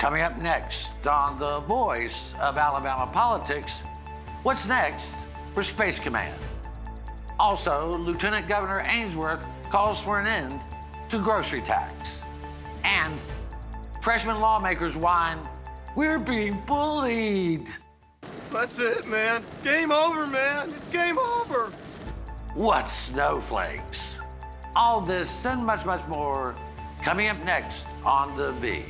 Coming up next on The Voice of Alabama Politics, what's next for Space Command? Also, Lieutenant Governor Ainsworth calls for an end to grocery tax. And freshman lawmakers whine, we're being bullied. That's it, man. Game over, man. It's game over. What's Snowflakes? All this and much, much more coming up next on The V.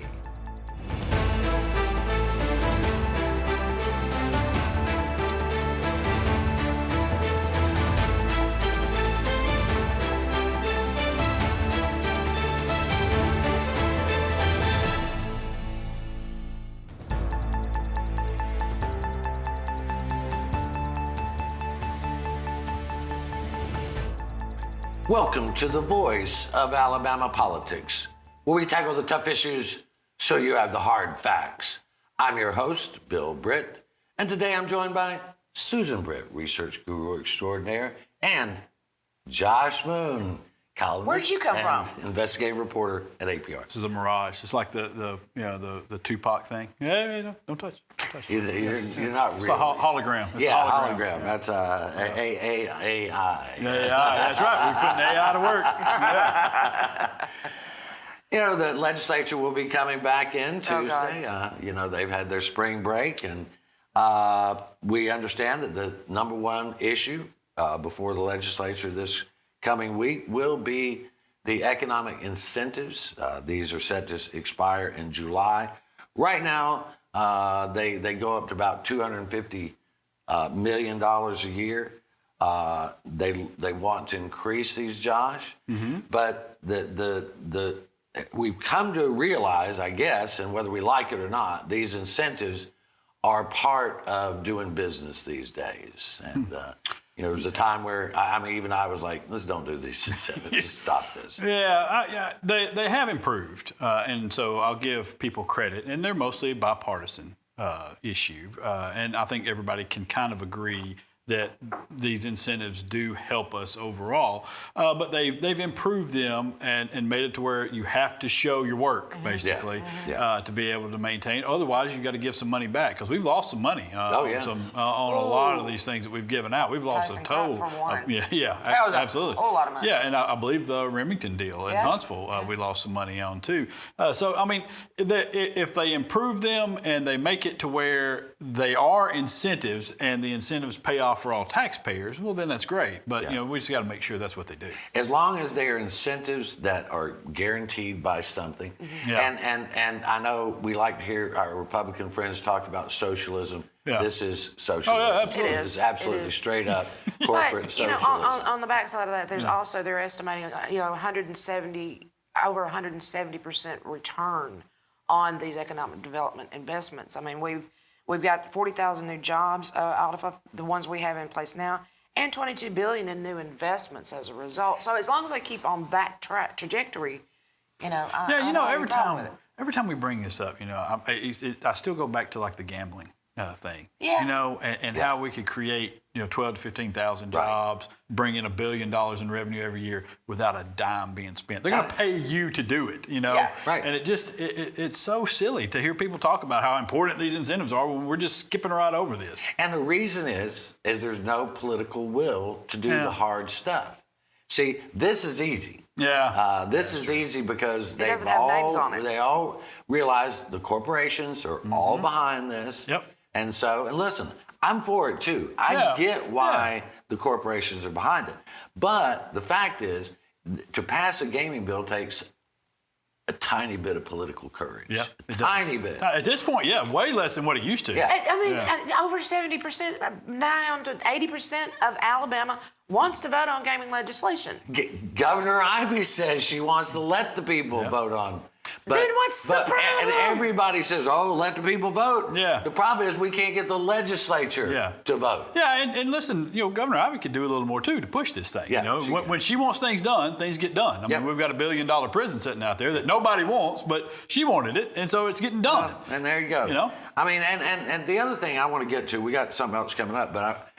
Welcome to The Voice of Alabama Politics, where we tackle the tough issues so you have the hard facts. I'm your host, Bill Britt, and today I'm joined by Susan Britt, research guru extraordinaire, and Josh Moon, columnist. Where'd you come from? Investigative reporter at APR. This is a mirage. It's like the Tupac thing. Yeah, don't touch. You're not It's real. the hologram. It's Yeah, the hologram. That's AI. AI. That's right. We're putting AI to work. Yeah. You know, the legislature will be coming back in Tuesday. God. They've had their spring break, and we understand that the number one issue before the legislature this coming week will be the economic incentives. These are set to expire in July. Right now, they go up to about $250 million a year. They want to increase these, Josh, but we've come to realize, I guess, and whether we like it or not, these incentives are part of doing business these days. And there was a time where even I was like, let's don't do these incentives. Just stop this. Yeah, they have improved, and so I'll give people credit, and they're mostly a bipartisan issue, and I think everybody can kind of agree that these incentives do help us overall, but they've improved them and made it to where you have to show your work, basically, to be able to maintain. Otherwise, you've got to give some money back, because we've lost some money on a lot of these things that we've given out. We've lost a total. Absolutely. A whole lot of money. Yeah, and I believe the Remington deal in Huntsville, we lost some money on too. If they improve them and they make it to where they are incentives and the incentives pay off for all taxpayers, well, then that's great. But we just got to make sure that's what they do. As long as they are incentives that are guaranteed by something, and I know we like to hear our Republican friends talk about socialism. Yeah. This is socialism. Oh, yeah, absolutely. It is absolutely straight up corporate socialism. On the backside of that, there's also they're estimating over 170% return on these economic development investments. I mean, we've got 40,000 new jobs out of the ones we have in place now, and $22 billion in new investments as a result. So as long as they keep on that trajectory, every time we bring this up, I still go back to like the gambling thing. Yeah. And how we could create 12 to 15,000 jobs, bring in $1 billion in revenue every year without a dime being spent. They're going to pay you to do it, Yeah, right. And it's so silly to hear people talk about how important these incentives are when we're just skipping right over this. And the reason is there's no political will to do the hard stuff. See, this is easy. Yeah. This is easy because they all realize the corporations are all behind this. Yep. And listen, I'm for it too. I get why the corporations are behind it. But the fact is, to pass a gaming bill takes a tiny bit of political courage. Yeah, a tiny bit. At this point, way less than what it used to. Yeah. Over 70%, 90 to 80% of Alabama wants to vote on gaming legislation. Governor Ivey says she wants to let the people vote on. But, then what's the problem? And everybody says, let the people vote. Yeah. The problem is we can't get the legislature to vote. Yeah, and listen, Governor Ivey could do a little more too to push this thing. Yeah, when she wants things done, things get done. I mean, we've got $1 billion prison sitting out there that nobody wants, but she wanted it, and so it's getting done. And there you go. I mean, and the other thing I want to get to, we got something else coming up, but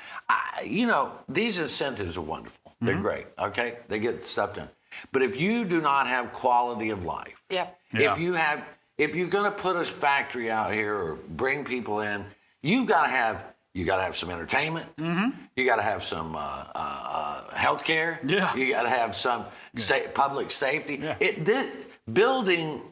these incentives are wonderful. They're great. Okay, they get stuff done. But if you do not have quality of life, if you have if you're going to put a factory out here or bring people in, you got to have some entertainment. You got to have some health care. Yeah. You got to have some public safety. Yeah. Building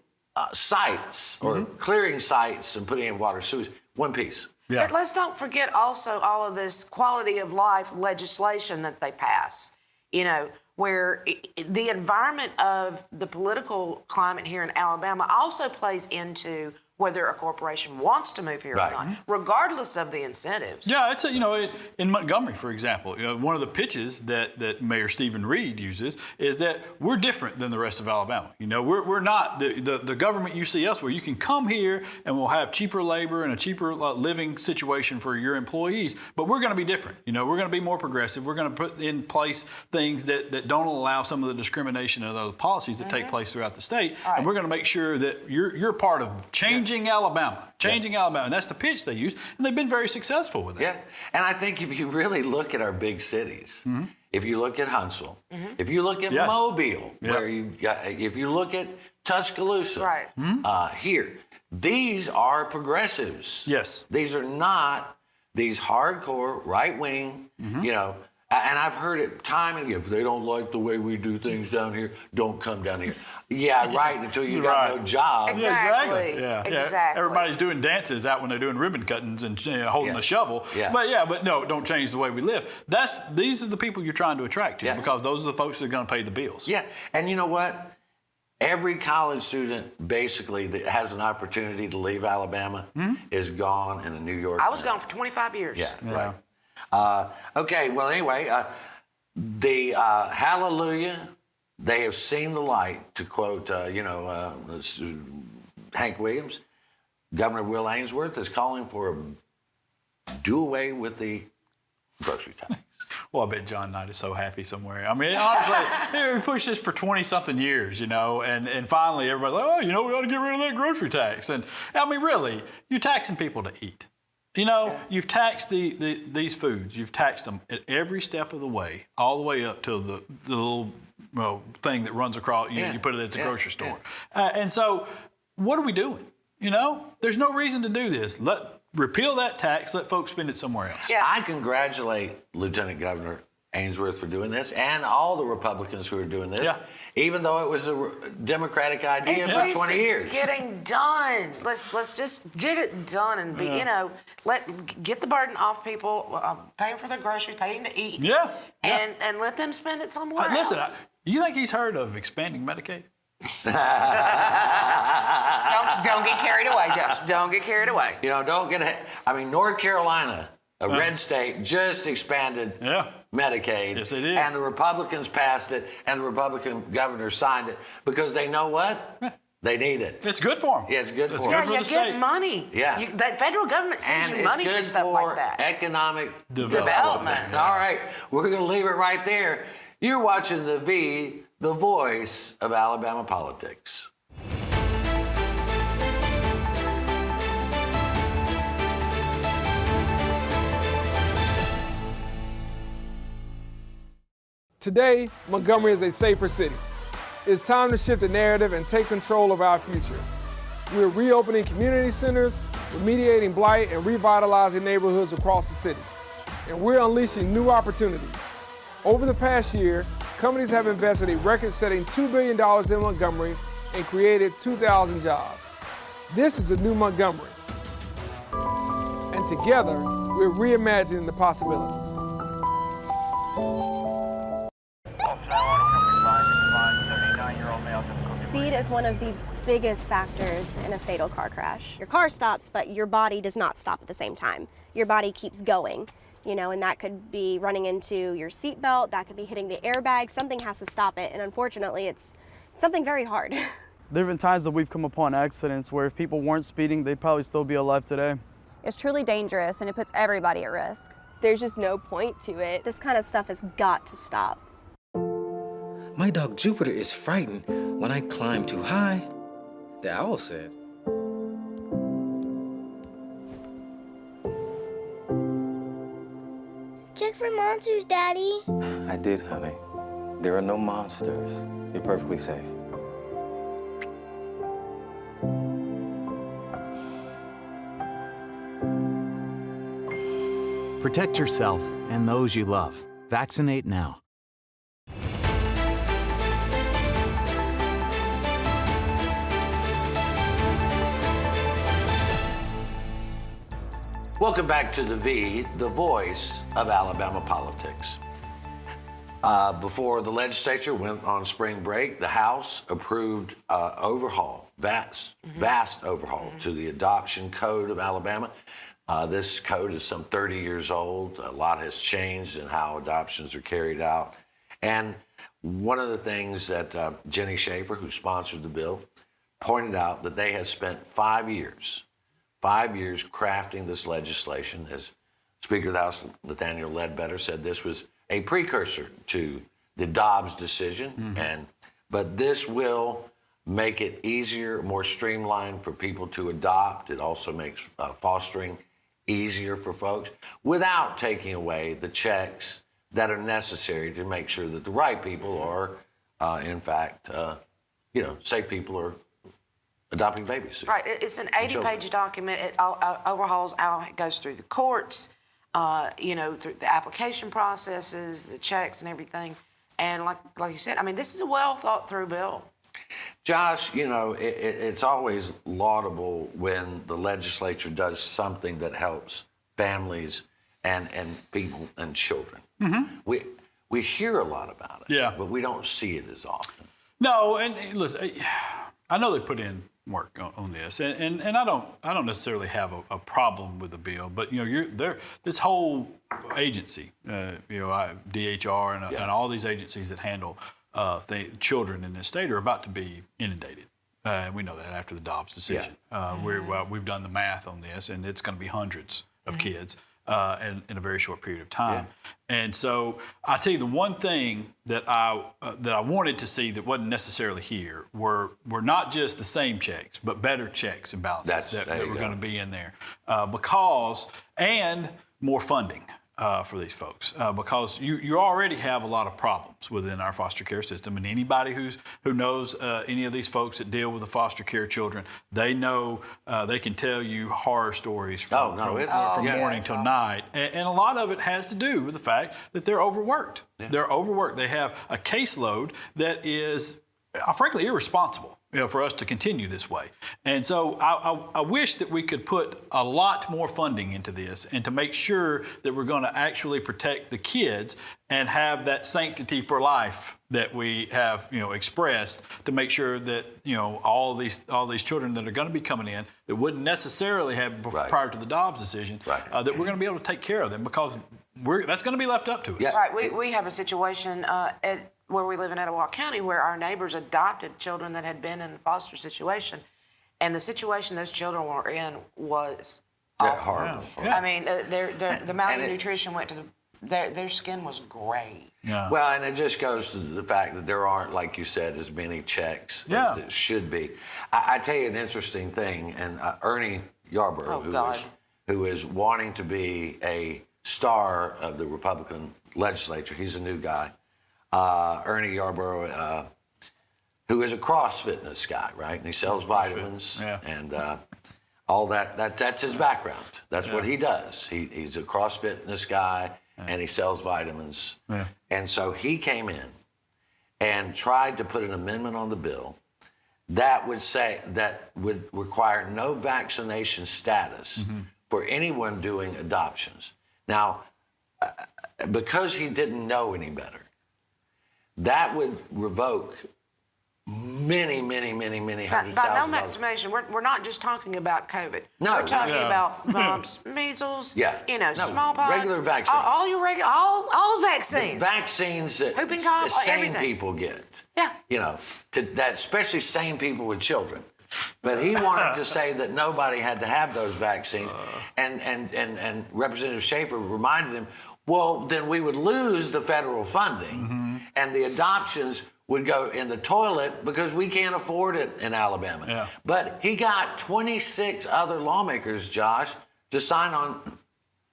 sites or clearing sites and putting in water sewers, one piece. Yeah. But let's don't forget also all of this quality of life legislation that they pass, you know, where the environment of the political climate here in Alabama also plays into whether a corporation wants to move here or not, regardless of the incentives. Yeah, it's in Montgomery, for example, one of the pitches that Mayor Stephen Reed uses is that we're different than the rest of Alabama. You know, we're not the government you see us where you can come here and we'll have cheaper labor and a cheaper living situation for your employees, but we're going to be different. You know, we're going to be more progressive. We're going to put in place things that don't allow some of the discrimination and other policies that take place throughout the state, and we're going to make sure that you're part of changing Alabama, Alabama, and that's the pitch they use, and they've been very successful with it. Yeah, and I think if you really look at our big cities, if you look at Huntsville, if you look at Mobile, where if you look at Tuscaloosa, here, these are progressives. Yes, these are not these hardcore right wing, you know. And I've heard it time and again, if they don't like the way we do things down here, don't come down here. Yeah, right, until you got no job. Exactly. Yeah, exactly. Everybody's doing dances out when they're doing ribbon cuttings and holding the shovel. Yeah. But no, don't change the way we live. These are the people you're trying to attract here because those are the folks that are going to pay the bills. Yeah, and you know what? Every college student basically that has an opportunity to leave Alabama is gone in a New York. I was gone for 25 years. Yeah, right. Okay, well, anyway, the hallelujah, they have seen the light, to quote, Hank Williams. Governor Will Ainsworth is calling for a do away with the grocery tax. Well, I bet John Knight is so happy somewhere. I mean, honestly, we pushed this for 20-something years, you know, and finally everybody's like, oh, you know, we ought to get rid of that grocery tax. And, I mean, really, you're taxing people to eat. You know, you've taxed these foods. You've taxed them at every step of the way, all the way up to the little thing that runs across. You put it at the grocery store. And so, what are we doing? You know, there's no reason to do this. Repeal that tax. Let folks spend it somewhere else. Yeah. I congratulate Lieutenant Governor Ainsworth for doing this, and all the Republicans who are doing this, even though it was a Democratic idea for 20 years. It's getting done. Let's just get it done and be, you know, get the burden off people, paying for their groceries, paying to eat. And let them spend it somewhere else. Listen, you think he's heard of expanding Medicaid? Don't get carried away, Josh. Don't get carried away. You know, don't get. I mean, North Carolina, a red state, just expanded Medicaid. Yes, they did. And the Republicans passed it, and the Republican governor signed it because they know what? They need it. It's good for them. Yeah, it's good for them. Yeah, you get money. Yeah. The federal government sends And you money it's for good stuff for like that. economic Development. All right, we're going to leave it right there. You're watching the voice of Alabama politics. Today, Montgomery is a safer city. It's time to shift the narrative and take control of our future. We're reopening community centers, remediating blight, and revitalizing neighborhoods across the city. And we're unleashing new opportunities. Over the past year, companies have invested a record-setting $2 billion in Montgomery and created 2,000 jobs. This is a new Montgomery. And together, we're reimagining the possibilities. Speed is one of the biggest factors in a fatal car crash. Your car stops, but your body does not stop at the same time. Your body keeps going, you know, and that could be running into your seatbelt, that could be hitting the airbag. Something has to stop it, and unfortunately, it's something very hard. There have been times that we've come upon accidents where if people weren't speeding, they'd probably still be alive today. It's truly dangerous, and it puts everybody at risk. There's just no point to it. This kind of stuff has got to stop. My dog Jupiter is frightened when I climb too high, the owl said. Check for monsters, Daddy. I did, honey. There are no monsters. You're perfectly safe. Protect yourself and those you love. Vaccinate now. Welcome back to the voice of Alabama politics. Before the legislature went on spring break, the House approved overhaul, vast overhaul to the adoption code of Alabama. This code is some 30 years old. A lot has changed in how adoptions are carried out. And one of the things that Jenny Schaefer, who sponsored the bill, pointed out that they had spent 5 years crafting this legislation. As Speaker of the House, Nathaniel Ledbetter, said this was a precursor to the Dobbs decision, but this will make it easier, more streamlined for people to adopt. It also makes fostering easier for folks without taking away the checks that are necessary to make sure that the right people are, in fact, safe people are adopting babies. Right. It's an 80-page document. It overhauls how it goes through the courts, through the application processes, the checks and everything. And like you said, I mean, this is a well thought through bill. Josh, it's always laudable when the legislature does something that helps families and people and children. We hear a lot about it, but we don't see it as often. No, and listen, I know they put in work on this, and I don't necessarily have a problem with the bill, but this whole agency, DHR and all these agencies that handle children in this state are about to be inundated. We know that after the Dobbs decision. We've done the math on this, and it's going to be hundreds of kids in a very short period of time. And so I tell you, the one thing that I wanted to see that wasn't necessarily here were not just the same checks, but better checks and balances that were going to be in there, and more funding. For these folks, because you already have a lot of problems within our foster care system, and anybody who knows any of these folks that deal with the foster care children, they know they can tell you horror stories from morning till night, and a lot of it has to do with the fact that they're overworked. They're overworked. They have a caseload that is, frankly, irresponsible. For us to continue this way. And so I wish that we could put a lot more funding into this and to make sure that we're going to actually protect the kids and have that sanctity for life that we have, expressed to make sure that, all these children that are going to be coming in that wouldn't necessarily have prior to the Dobbs decision, that we're going to be able to take care of them because that's going to be left up to us. Yeah. Right. We have a situation where we live in Etowah County, where our neighbors adopted children that had been in a foster situation, and the situation those children were in was awful. Horrible. I mean, the malnutrition went to their skin was gray. Yeah. Well, and it just goes to the fact that there aren't, like you said, as many checks as there should be. I tell you an interesting thing, and Ernie Yarborough, who is wanting to be a star of the Republican legislature, he's a new guy. Ernie Yarborough, who is a CrossFitness guy, right? And he sells vitamins and all that. That's his background. That's what he does. He's a CrossFitness guy and he sells vitamins. Yeah. And so he came in and tried to put an amendment on the bill that would require no vaccination status for anyone doing adoptions. Now, because he didn't know any better, that would revoke many hundreds of thousands. By no vaccination, we're not just talking about COVID. No, we're talking about mumps, measles, smallpox, regular vaccines, all your all vaccines, vaccines that whooping cough, sane people get. Yeah, that especially sane people with children. But he wanted to say that nobody had to have those vaccines, and Representative Schaefer reminded him, well, then we would lose the federal funding, and the adoptions would go in the toilet because we can't afford it in Alabama. Yeah. But he got 26 other lawmakers, Josh, to sign on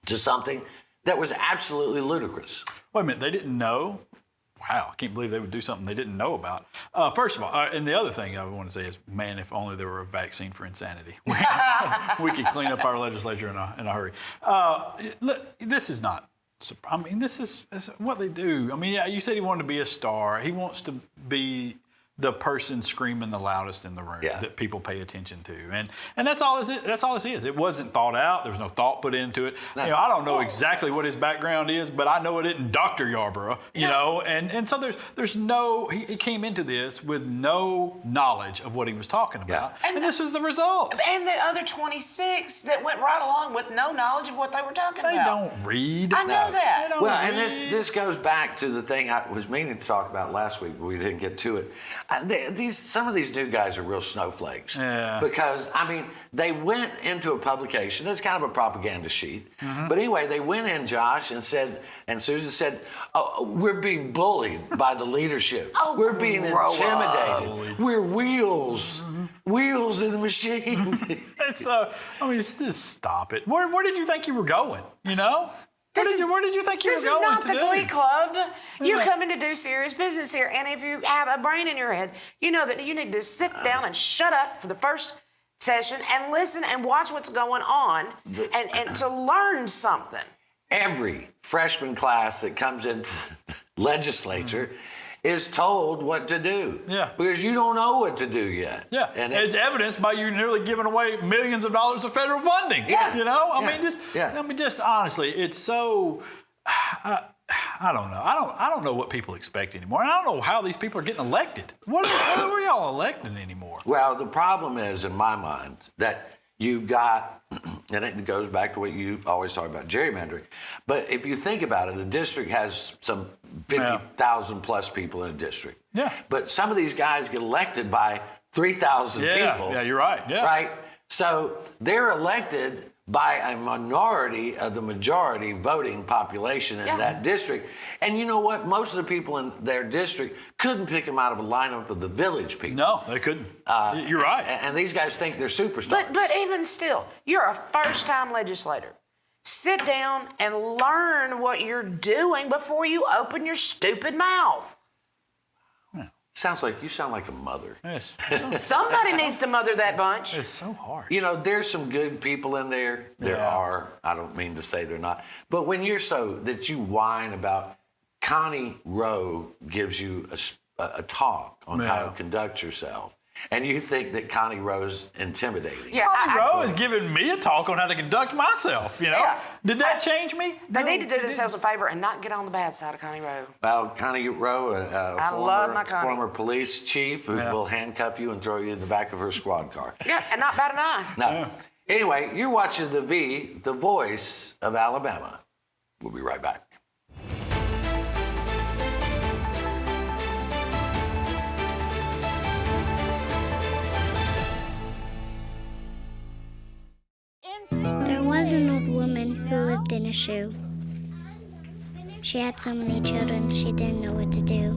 to something that was absolutely ludicrous. Wait a minute, they didn't know wow, I can't believe they would do something they didn't know about. First of all, and the other thing I want to say is, man, if only there were a vaccine for insanity. We could clean up our legislature in a hurry. Look, this is not, I mean, this is what they do. I mean, yeah, you said he wanted to be a star. He wants to be the person screaming the loudest in the room that people pay attention to, and that's all this is. It wasn't thought out. There was no thought put into it. No. I don't know exactly what his background is, but I know it isn't Dr. Yarborough. You know, and so there's no. He came into this with no knowledge of what he was talking about, and this was the result. And the other 26 that went right along with no knowledge of what they were talking about. They don't read. I know that. Well, and this goes back to the thing I was meaning to talk about last week, but we didn't get to it. Some of these new guys are real snowflakes because, I mean, they went into a publication. It's kind of a propaganda sheet. But anyway, they went in, Josh, and said, and Susan said, oh, we're being bullied by the leadership. We're being intimidated. We're wheels in the machine. So, I mean, just stop it. Where did you think you were going, you know? Where did you think you were going? This is not the Glee Club. You're coming to do serious business here. And if you have a brain in your head, you know that you need to sit down and shut up for the first session and listen and watch what's going on and to learn something. Every freshman class that comes into legislature is told what to do. Yeah. Because you don't know what to do yet. Yeah. And it's evidenced by you nearly giving away millions of dollars of federal funding. Yeah. You know? I mean, just honestly, it's so I don't know. I don't know what people expect anymore. And I don't know how these people are getting elected. What are y'all electing anymore? Well, the problem is, in my mind, that you've got, and it goes back to what you always talk about, gerrymandering. But if you think about it, the district has some 50,000 plus people in a district. Yeah. But some of these guys get elected by 3,000 people. Yeah, you're right. Yeah. Right? So they're elected by a minority of the majority voting population in that district. And you know what? Most of the people in their district couldn't pick them out of a lineup of the village people. No, they couldn't. You're right. And these guys think they're superstars. But even still, you're a first-time legislator. Sit down and learn what you're doing before you open your stupid mouth. You sound like a mother. Yes. Somebody needs to mother that bunch. It's so hard. You know, there's some good people in there. There are. I don't mean to say they're not. But when you're that you whine about, Connie Rowe gives you a talk on how to conduct yourself. And you think that Connie Rowe's intimidating. Yeah, Connie Rowe is giving me a talk on how to conduct myself, you know? Yeah. Did that change me? They need to do themselves a favor and not get on the bad side of Connie Rowe. Well, Connie Rowe, a former police chief who will handcuff you and throw you in the back of her squad car. Yeah, and not bat an eye. No. Yeah. Anyway, you're watching the voice of Alabama. We'll be right back. There was an old woman who lived in a shoe. She had so many children, she didn't know what to do.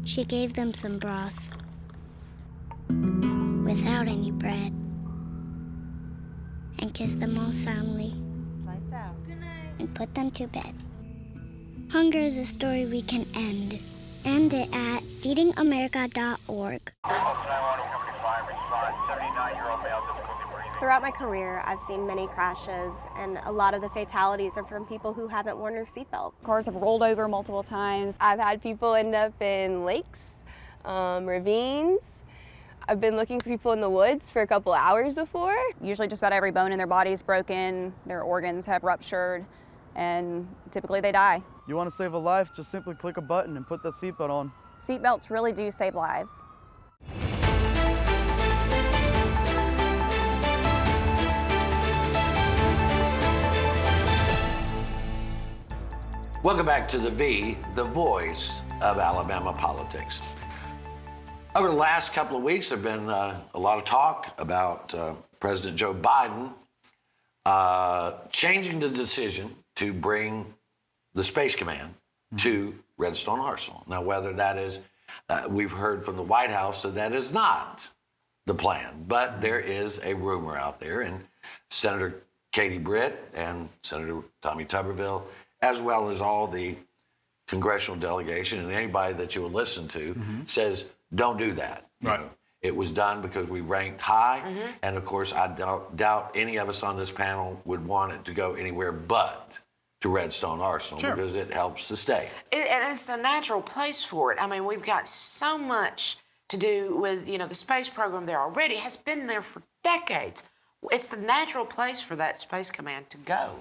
She gave them some broth without any bread and kissed them all soundly. Lights out. Good night. And put them to bed. Hunger is a story we can end. End it at feedingamerica.org. Throughout my career, I've seen many crashes, and a lot of the fatalities are from people who haven't worn their seatbelt. Cars have rolled over multiple times. I've had people end up in lakes, ravines. I've been looking for people in the woods for a couple hours before. Usually just about every bone in their body is broken, their organs have ruptured, and typically they die. You want to save a life, just simply click a button and put that seatbelt on. Seatbelts really do save lives. Welcome back to the voice of Alabama politics. Over the last couple of weeks, there have been a lot of talk about President Joe Biden changing the decision to bring the Space Command to Redstone Arsenal. Now, whether that is, we've heard from the White House that is not the plan, but there is a rumor out there, and Senator Katie Britt and Senator Tommy Tuberville, as well as all the congressional delegation and anybody that you will listen to, says, don't do that. You know, it was done because we ranked high, and of course, I doubt any of us on this panel would want it to go anywhere but to Redstone Arsenal because it helps the state. And it's a natural place for it. I mean, we've got so much to do with, you know, the space program there already has been there for decades. It's the natural place for that Space Command to go.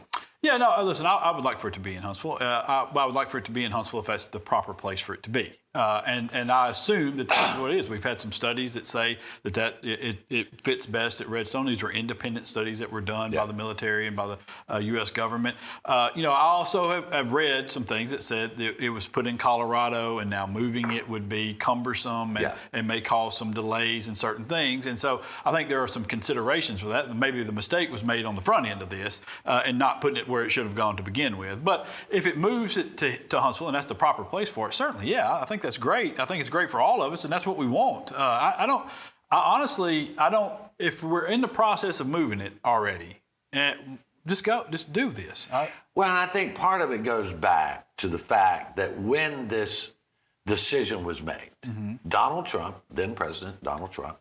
Yeah, no, listen, I would like for it to be in Huntsville. I would like for it to be in Huntsville if that's the proper place for it to be. And I assume that that's what it is. We've had some studies that say that it fits best at Redstone. These were independent studies that were done by the military and by the U.S. government. You know, I also have read some things that said that it was put in Colorado and now moving it would be cumbersome and may cause some delays in certain things. And so I think there are some considerations for that. Maybe the mistake was made on the front end of this and not putting it where it should have gone to begin with. But if it moves it to Huntsville and that's the proper place for it, certainly, yeah, I think that's great. I think it's great for all of us, and that's what we want. Honestly, if we're in the process of moving it already, just do this. Well, and I think part of it goes back to the fact that when this decision was made, Donald Trump, then President Donald Trump,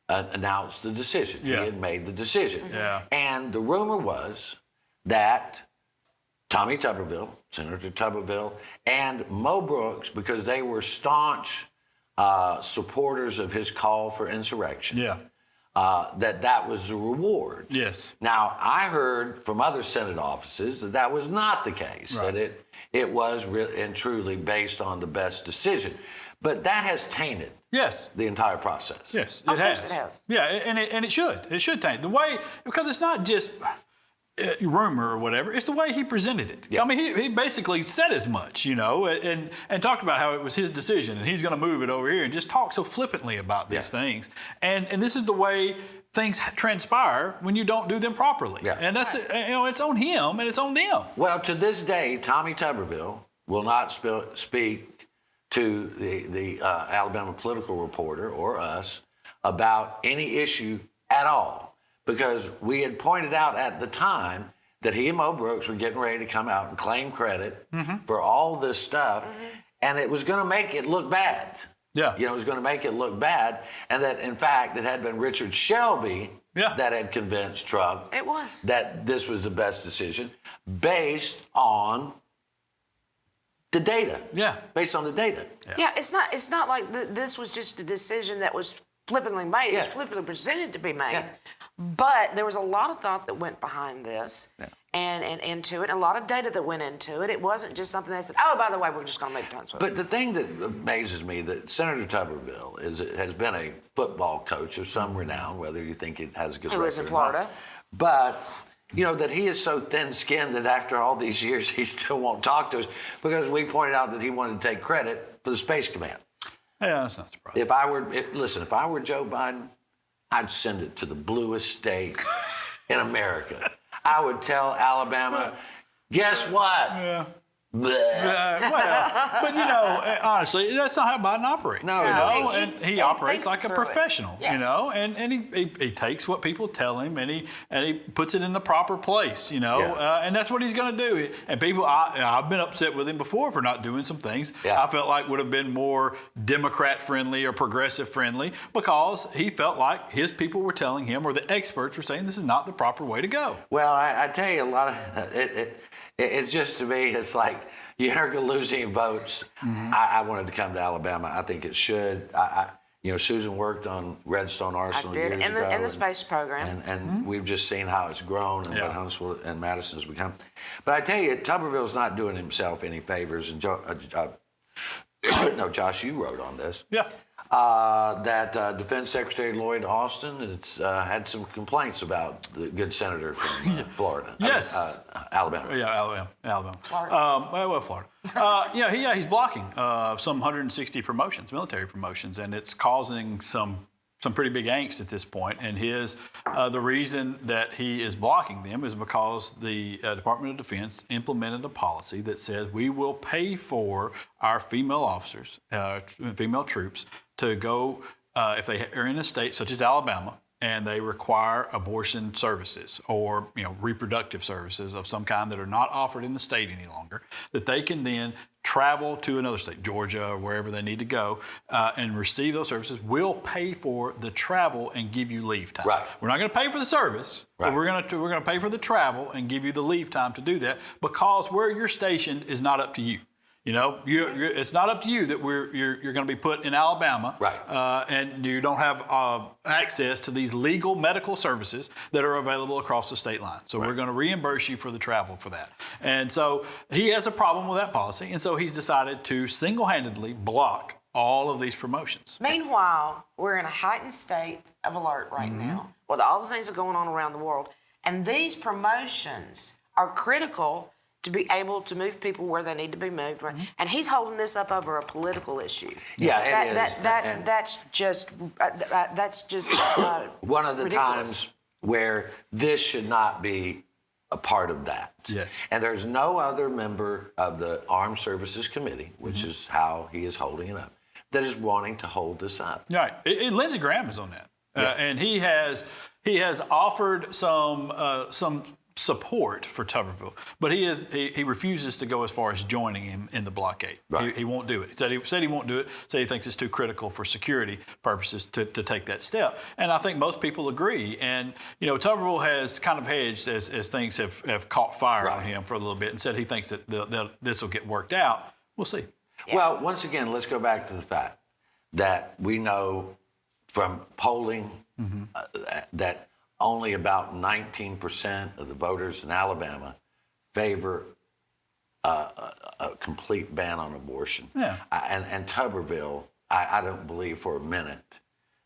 announced the decision. He had made the decision. And the rumor was that Tommy Tuberville, Senator Tuberville, and Mo Brooks, because they were staunch supporters of his call for insurrection, that was the reward. Yes. Now, I heard from other Senate offices that was not the case, that it was really and truly based on the best decision. But that has tainted the entire process. Yes, it has. It has. Yeah, and it should. It should taint. The way, because it's not just rumor or whatever, it's the way he presented it. I mean, he basically said as much, you know, and talked about how it was his decision and he's going to move it over here and just talk so flippantly about these things. And this is the way things transpire when you don't do them properly. And that's, you know, it's on him and it's on them. Well, to this day, Tommy Tuberville will not speak to the Alabama Political Reporter or us about any issue at all. Because we had pointed out at the time that he and Mo Brooks were getting ready to come out and claim credit for all this stuff, and it was going to make it look bad. Yeah. You know, it was going to make it look bad, and that, in fact, it had been Richard Shelby that had convinced Trump that this was the best decision based on the data. Based on the data. It's not like this was just a decision that was flippantly made. It was flippantly presented to be made. But there was a lot of thought that went behind this and into it, a lot of data that went into it. It wasn't just something they said, oh, by the way, we're just going to make Huntsville. But the thing that amazes me that Senator Tuberville has been a football coach of some renown, whether you think it has a good record. He lives in Florida. But, you know, that he is so thin-skinned that after all these years, he still won't talk to us because we pointed out that he wanted to take credit for the Space Command. Yeah, that's not surprising. If I were Joe Biden, I'd send it to the bluest state in America. I would tell Alabama, guess what? Well, but you know, honestly, that's not how Biden operates. No, you know, he and he operates like a professional. Yes. You know, and he takes what people tell him and he puts it in the proper place. You know, and that's what he's going to do. And people, I've been upset with him before for not doing some things I felt like would have been more Democrat friendly or progressive friendly because he felt like his people were telling him or the experts were saying this is not the proper way to go. Well, I tell you, a lot of it's just, to me, it's like you're losing votes. I wanted to come to Alabama. I think it should. You know, Susan worked on Redstone Arsenal years ago. And the space program. And we've just seen how it's grown and what Huntsville and Madison has become. But I tell you, Tuberville's not doing himself any favors. And Josh, you wrote on this. Yeah. That Defense Secretary Lloyd Austin has had some complaints about the good senator from Florida. Yes. Alabama. Yeah, Alabama. Florida. Florida. He's blocking some 160 promotions, military promotions, and it's causing some pretty big angst at this point. And the reason that he is blocking them is because the Department of Defense implemented a policy that says we will pay for our female officers, female troops, to go if they are in a state such as Alabama and they require abortion services or reproductive services of some kind that are not offered in the state any longer, that they can then travel to another state, Georgia or wherever they need to go, and receive those services. We'll pay for the travel and give you leave time. Right. We're not going to pay for the service, but we're going to pay for the travel and give you the leave time to do that, because where you're stationed is not up to you. It's not up to you that you're going to be put in Alabama, right? And you don't have access to these legal medical services that are available across the state line. So we're going to reimburse you for the travel for that. And so he has a problem with that policy, and so he's decided to single-handedly block all of these promotions. Meanwhile, we're in a heightened state of alert right now with all the things that are going on around the world, and these promotions are critical to be able to move people where they need to be moved, right? And he's holding this up over a political issue. Yeah, it is. That's just one of the ridiculous times where this should not be a part of that. Yes. And there's no other member of the Armed Services Committee, which is how he is holding it up, that is wanting to hold this up. Right. Lindsey Graham is on that, and he has offered some support for Tuberville, but he refuses to go as far as joining him in the blockade. Right. He won't do it. He said he won't do it. Said he thinks it's too critical for security purposes to take that step. And I think most people agree. And Tuberville has kind of hedged as things have caught fire on him for a little bit, and said he thinks that this will get worked out. We'll see. Yeah. Well, once again, let's go back to the fact that we know from polling that only about 19% of the voters in Alabama favor a complete ban on abortion. Yeah. And Tuberville, I don't believe for a minute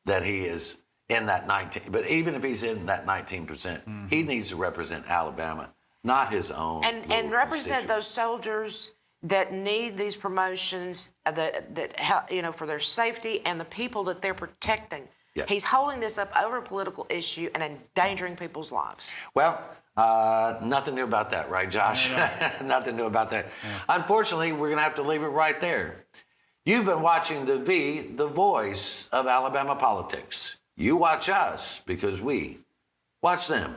that he is in that 19. But even if he's in that 19%, he needs to represent Alabama, not his own. And represent those soldiers that need these promotions, that for their safety and the people that they're protecting. Yeah. He's holding this up over a political issue and endangering people's lives. Well, nothing new about that, right, Josh? Nothing new about that. Unfortunately, we're going to have to leave it right there. You've been watching the voice of Alabama politics. You watch us because we watch them.